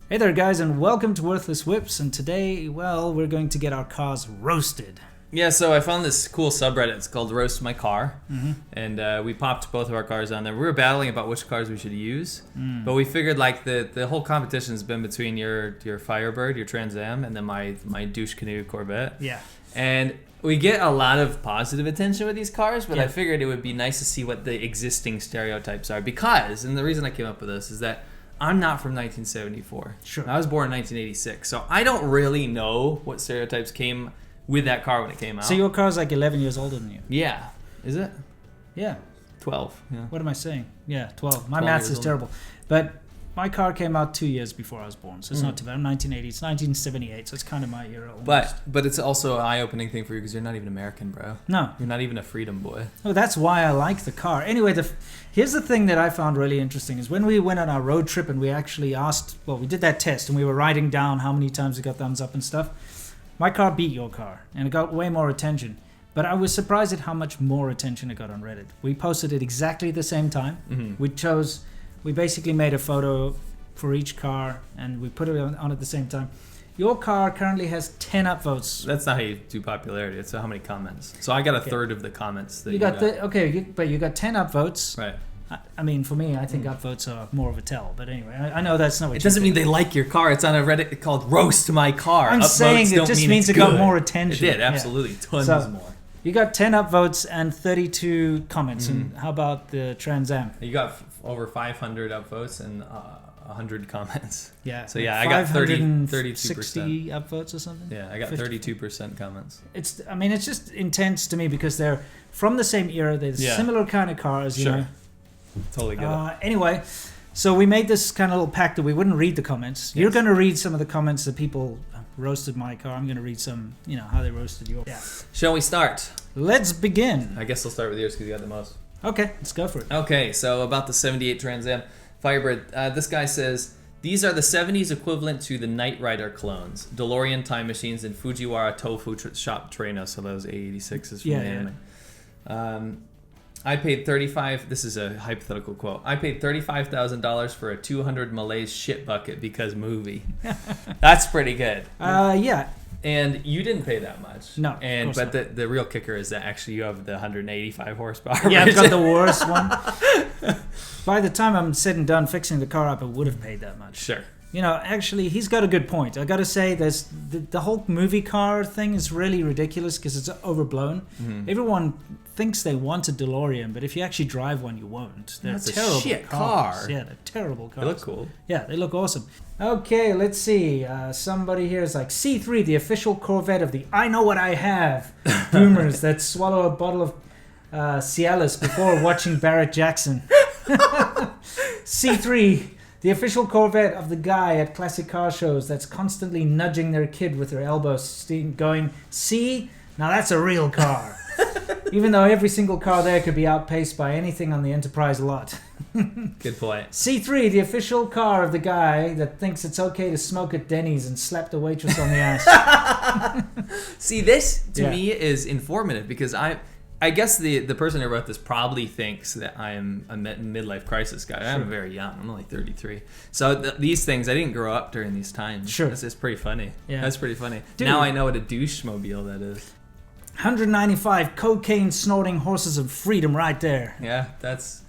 Hey there guys, and welcome to Worthless Whips, and today, well, we're going to get our cars roasted. Yeah, so I found this cool subreddit. It's called Roast My Car, and we popped both of our cars on there. We were battling about which cars we should use, but we figured like the whole competition has been between your Firebird, your Trans Am, and then my douche canoe Corvette. Yeah. And we get a lot of positive attention with these cars, but Yeah. I figured it would be nice to see what the existing stereotypes are because, and the reason I came up with this is that I'm not from 1974. Sure. I was born in 1986, so I don't really know what stereotypes came with that car when it came out. So your car's like 11 years older than you. Yeah. Is it? Yeah. 12. Yeah. What am I saying? Yeah, 12. My 12 maths years is old. terrible. But my car came out 2 years before I was born, so it's not too bad. I'm 1980. It's 1978, so it's kind of my era almost. But it's also an eye-opening thing for you because you're not even American, bro. No. You're not even a freedom boy. Oh, that's why I like the car. Anyway, here's the thing that I found really interesting is when we went on our road trip and we actually asked, well, we did that test and we were writing down how many times it got thumbs up and stuff. My car beat your car and it got way more attention. But I was surprised at how much more attention it got on Reddit. We posted it exactly the same time. We basically made a photo for each car and we put it on at the same time. Your car currently has 10 upvotes. That's not how you do popularity. It's how many comments. So I got a third of the comments that you got. But you got 10 upvotes. Right. I mean, for me, I think upvotes are more of a tell. But anyway, I know that's not what It doesn't mean they like your car. It's on a Reddit called Roast My Car. I'm Upvotes saying it don't just mean means it's it got good. more attention. It did, Yeah. absolutely. Tons So- more. You got 10 upvotes and 32 comments. And how about the Trans Am? You got over 500 upvotes and 100 comments. Yeah. So yeah, I got 32%. 60 upvotes or something. Yeah, I got 32% comments. It's just intense to me because they're from the same era. They're Yeah. similar kind of cars, you Sure. know. Totally get it. Anyway, so we made this kind of little pact that we wouldn't read the comments. You're Yes. going to read some of the comments that people roasted my car. I'm going to read some, how they roasted yours. Yeah. Shall we start? Let's begin. I guess I'll start with yours because you got the most. Okay, let's go for it. Okay, so about the 78 Trans Am Firebird, this guy says, these are the 70s equivalent to the Knight Rider clones, DeLorean time machines, and Fujiwara Tofu shop trainer, so those A86s from the anime. I paid this is a hypothetical quote, I paid $35,000 for a 200 Malays shit bucket because movie. That's pretty good. Yeah. And you didn't pay that much. No, And of course but the real kicker is that actually you have the 185 horsepower. Yeah, I've got version. the worst one. By the time I'm said and done fixing the car up, I would have paid that much. Sure. Actually, he's got a good point. I got to say, there's the whole movie car thing is really ridiculous because it's overblown. Everyone thinks they want a DeLorean, but if you actually drive one, you won't. They're That's a terrible shit cars. car. Yeah, they're terrible cars. They look cool. Yeah, they look awesome. Okay, let's see. Somebody here is like, C3, the official Corvette of the I Know What I Have boomers that swallow a bottle of Cialis before watching Barrett Jackson. C3, the official Corvette of the guy at classic car shows that's constantly nudging their kid with their elbows, going, see? Now that's a real car. Even though every single car there could be outpaced by anything on the Enterprise lot. Good point. C3, the official car of the guy that thinks it's okay to smoke at Denny's and slap the waitress on the ass. See, this to me is informative because I guess the person who wrote this probably thinks that I am a midlife crisis guy. Sure. I'm very young. I'm only 33. So these things, I didn't grow up during these times. Sure. It's pretty funny. Yeah. That's pretty funny. Dude. Now I know what a douche-mobile that is. 195 cocaine snorting horses of freedom right there. Yeah, that's...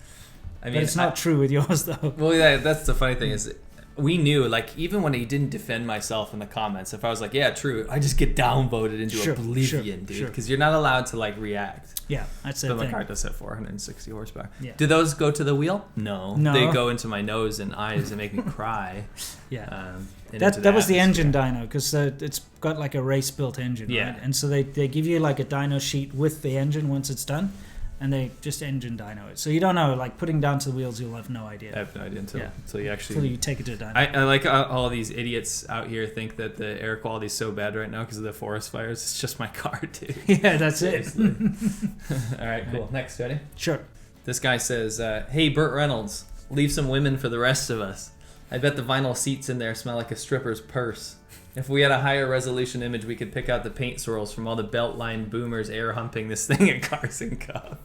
I mean, But it's not true with yours though. Well, yeah, that's the funny thing is we knew, like, even when he didn't defend myself in the comments, if I was like, yeah, true, I just get downvoted into oblivion, dude. Because you're not allowed to, like, react. Yeah, that's the But my thing. car does have 460 horsepower. Yeah. Do those go to the wheel? No. No. They go into my nose and eyes and make me cry. Yeah. And into That was the engine atmosphere. dyno because it's got like a race built engine, Yeah. right? And so they give you like a dyno sheet with the engine once it's done, and they just engine dyno it. So you don't know, like putting down to the wheels, you'll have no idea. I have no idea until you Until actually... you take it to a dyno. I like all these idiots out here think that the air quality is so bad right now because of the forest fires. It's just my car, dude. Yeah, that's it. Seriously. All right, cool. Next, ready? Sure. This guy says, hey, Burt Reynolds, leave some women for the rest of us. I bet the vinyl seats in there smell like a stripper's purse. If we had a higher resolution image, we could pick out the paint swirls from all the belt-lined boomers air humping this thing at Cars and Coffee.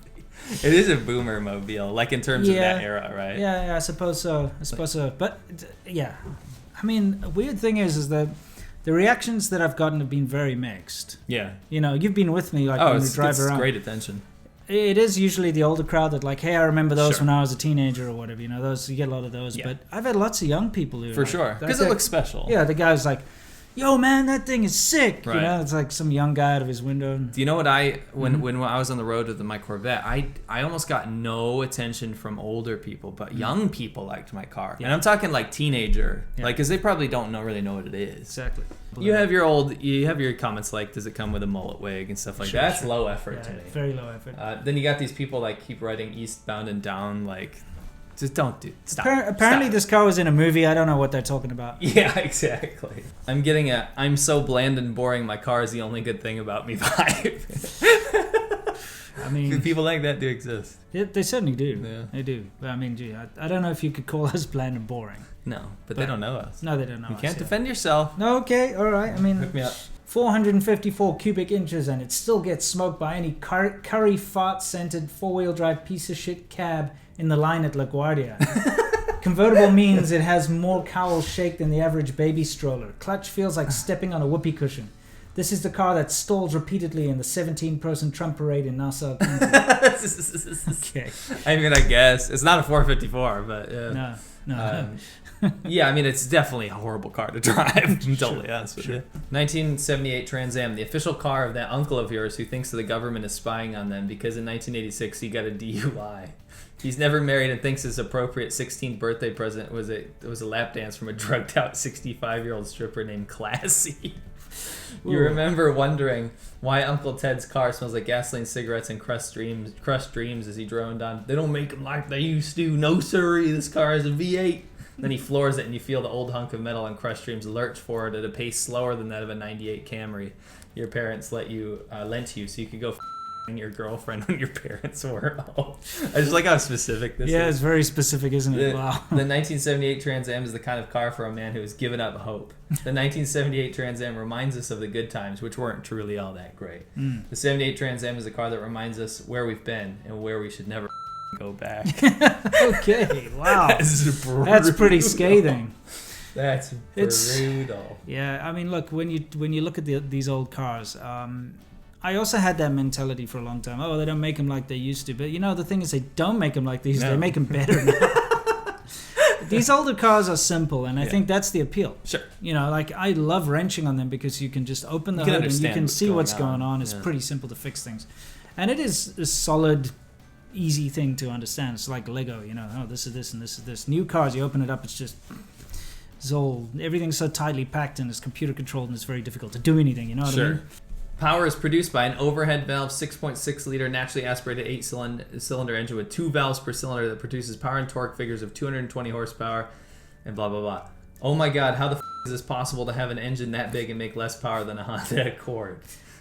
It is a boomer mobile, like in terms of that era, right? Yeah, I suppose so. But yeah, I mean, a weird thing is that the reactions that I've gotten have been very mixed. Yeah. You know, you've been with me, like, when we drive around. Great attention. It is usually the older crowd that, like, hey, I remember those Sure. when I was a teenager or whatever. You know, those you get a lot of those. Yeah. But I've had lots of young people who, For like, sure. Because it looks special. Yeah, the guy's like, yo, man, that thing is sick. Right. You know, it's like some young guy out of his window. Do you know what when I was on the road with my Corvette, I almost got no attention from older people, but young people liked my car. Yeah. And I'm talking like teenager, Yeah. like, because they probably don't really know what it is. Exactly. You have your comments like, does it come with a mullet wig and stuff like Sure, that? That's sure. low effort Yeah, to me. very low effort. Then you got these people like keep writing eastbound and down, like, just don't do. Stop. Apparently, Stop. this car was in a movie. I don't know what they're talking about. Yeah, exactly. I'm getting a I'm so bland and boring, my car is the only good thing about me vibe. I mean, People like that do exist. they certainly do. Yeah. They do. But I mean, gee, I don't know if you could call us bland and boring. No, but they don't know us. No, they don't know. You us, can't yeah. defend yourself. No, okay, all right. I mean, Hook me up. 454 cubic inches, and it still gets smoked by any curry fart-scented four-wheel drive piece of shit cab in the line at LaGuardia. Convertible means it has more cowl shake than the average baby stroller. Clutch feels like stepping on a whoopee cushion. This is the car that stalls repeatedly in the 17-person Trump parade in Nassau County. Okay. I mean, I guess it's not a 454, but yeah. No. Yeah, I mean, it's definitely a horrible car to drive. I'm totally honest with you. 1978 Trans Am, the official car of that uncle of yours who thinks the government is spying on them because in 1986 he got a DUI. He's never married and thinks his appropriate 16th birthday present was a lap dance from a drugged out 65-year-old stripper named Classy. You remember wondering why Uncle Ted's car smells like gasoline, cigarettes, and crushed dreams as he droned on. They don't make them like they used to. No, sirree, this car is a V8. Then he floors it, and you feel the old hunk of metal and crushed dreams lurch forward at a pace slower than that of a 98 Camry your parents lent you so you could go your girlfriend when your parents were home. I just like how specific this is. Yeah, it's very specific, isn't it? Wow. The 1978 Trans Am is the kind of car for a man who has given up hope. The 1978 Trans Am reminds us of the good times, which weren't truly all that great. The 78 Trans Am is a car that reminds us where we've been and where we should never go back. Okay, wow. That's pretty scathing. That's brutal. Yeah, I mean, look, when you look at these old cars, I also had that mentality for a long time. Oh, they don't make them like they used to. But, you know, the thing is they don't make them like these. No. They make them better now. These older cars are simple, and I think that's the appeal. Sure. You know, like, I love wrenching on them because you can just open the hood and you can see what's going on. It's pretty simple to fix things. And it is a solid, easy thing to understand. It's like Lego, you know. Oh, this is this and this is this. New cars, you open it up, everything's so tightly packed and it's computer controlled and it's very difficult to do anything, you know what I mean? Power is produced by an overhead valve 6.6 liter naturally aspirated 8-cylinder engine with 2 valves per cylinder that produces power and torque figures of 220 horsepower and blah blah blah. Oh my god, how the is this possible to have an engine that big and make less power than a Honda Accord?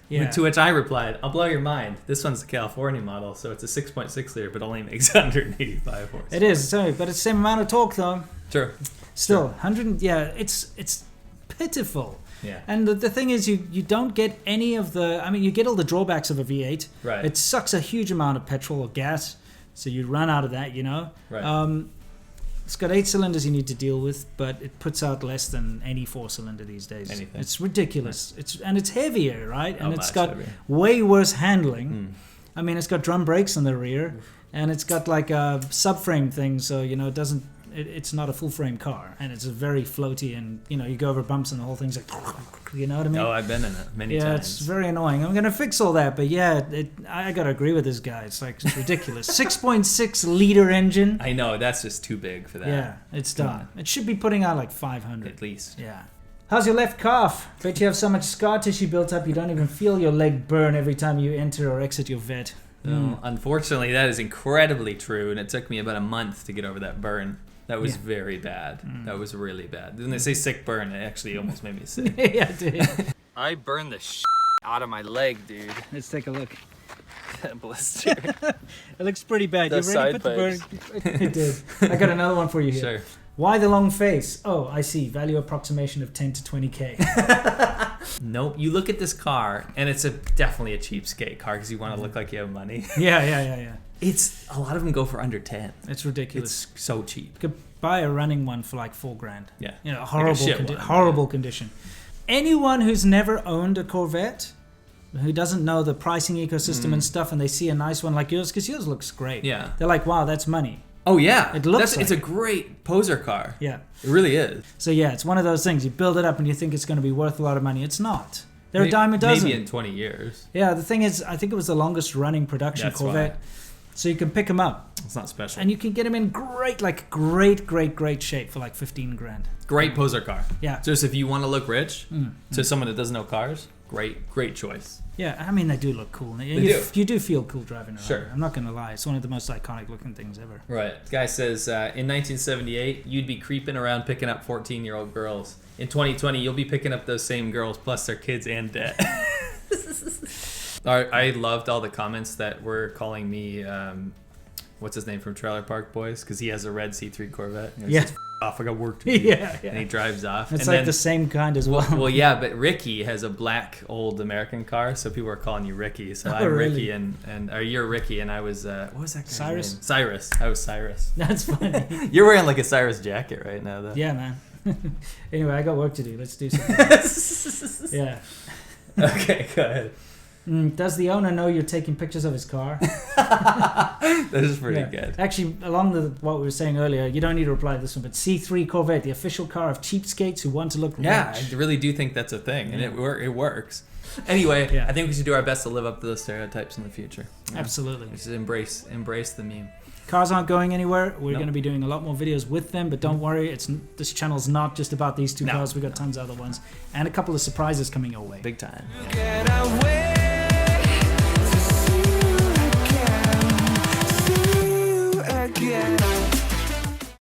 Yeah. To which I replied, I'll blow your mind. This one's the California model, so it's a 6.6 liter but only makes 185 horsepower. It is, but it's the same amount of torque though. Sure. Still, 100, it's pitiful. Yeah. And the thing is, you don't get any of you get all the drawbacks of a V8. Right. It sucks a huge amount of petrol or gas, so you run out of that, you know. Right. It's got 8 cylinders you need to deal with, but it puts out less than any 4-cylinder these days. Anything. It's ridiculous. Right. It's heavier, right? And it's got heavier. way worse handling. I mean, it's got drum brakes in the rear, and it's got like a subframe thing, so, you know, it doesn't... It's not a full frame car, and it's a very floaty, and you know, you go over bumps and the whole thing's like, you know what I mean? Oh, I've been in it many times. Yeah, it's very annoying. I'm gonna fix all that, but yeah, I gotta agree with this guy. It's like, it's ridiculous. 6.6 liter engine. I know, that's just too big for that. Yeah, it's done. It should be putting out like 500 at least. Yeah. How's your left calf? Bet you have so much scar tissue built up you don't even feel your leg burn every time you enter or exit your vet. Unfortunately, that is incredibly true, and it took me about a month to get over that burn. That was very bad. That was really bad. When they say sick burn, it actually almost made me sick. Yeah, it did. I burned the out of my leg, dude. Let's take a look. That blister. It looks pretty bad. The You ready to put the burn? It did. I got another one for you here. Sure. Why the long face? Oh, I see. Value approximation of 10 to 20K. Nope. You look at this car, and it's definitely a cheapskate car because you want to look like you have money. Yeah. It's a lot of them go for under 10. It's ridiculous. It's so cheap. buy a running one for like $4,000. Yeah. You know, Like a horrible, shit one, horrible condition. Anyone who's never owned a Corvette, who doesn't know the pricing ecosystem and stuff, and they see a nice one like yours, because yours looks great. Yeah. They're like, wow, that's money. Oh yeah, It looks it's a great poser car. Yeah. It really is. So yeah, it's one of those things. You build it up and you think it's going to be worth a lot of money. It's not. They're a dime a dozen. Maybe in 20 years. Yeah, the thing is, I think it was the longest running production That's Corvette. why. So you can pick them up. It's not special. And you can get them in great shape for like $15,000. Great poser car. Yeah. Just if you want to look rich, to someone that doesn't know cars, great choice. Yeah, I mean, they do look cool. You do feel cool driving around. Sure. I'm not going to lie. It's one of the most iconic looking things ever. Right. This guy says, in 1978, you'd be creeping around picking up 14-year-old girls. In 2020, you'll be picking up those same girls plus their kids and debt. I loved all the comments that were calling me, what's his name from Trailer Park Boys? Because he has a red C3 Corvette. And he Yeah. says, off, I got work to do. Yeah. And he drives off. It's and like then, the same kind as well. Well, yeah, but Ricky has a black old American car, so people are calling you Ricky. So I'm really? Ricky, or you're Ricky, and I was what was that guy's Cyrus? name? Cyrus. I was Cyrus. That's funny. You're wearing like a Cyrus jacket right now, though. Yeah, man. Anyway, I got work to do. Let's do something. Yeah. Okay, go ahead. Does the owner know you're taking pictures of his car? That is pretty good. Actually, along what we were saying earlier, you don't need to reply to this one, but C3 Corvette, the official car of cheapskates who want to look rich. Yeah, I really do think that's a thing, and it works. Anyway, Yeah. I think we should do our best to live up to those stereotypes in the future. Absolutely. We should embrace the meme. Cars aren't going anywhere. We're No. going to be doing a lot more videos with them, but don't worry, this channel's not just about these two No. cars. We've got tons of other ones, and a couple of surprises coming your way. Big time. Get away to see you again.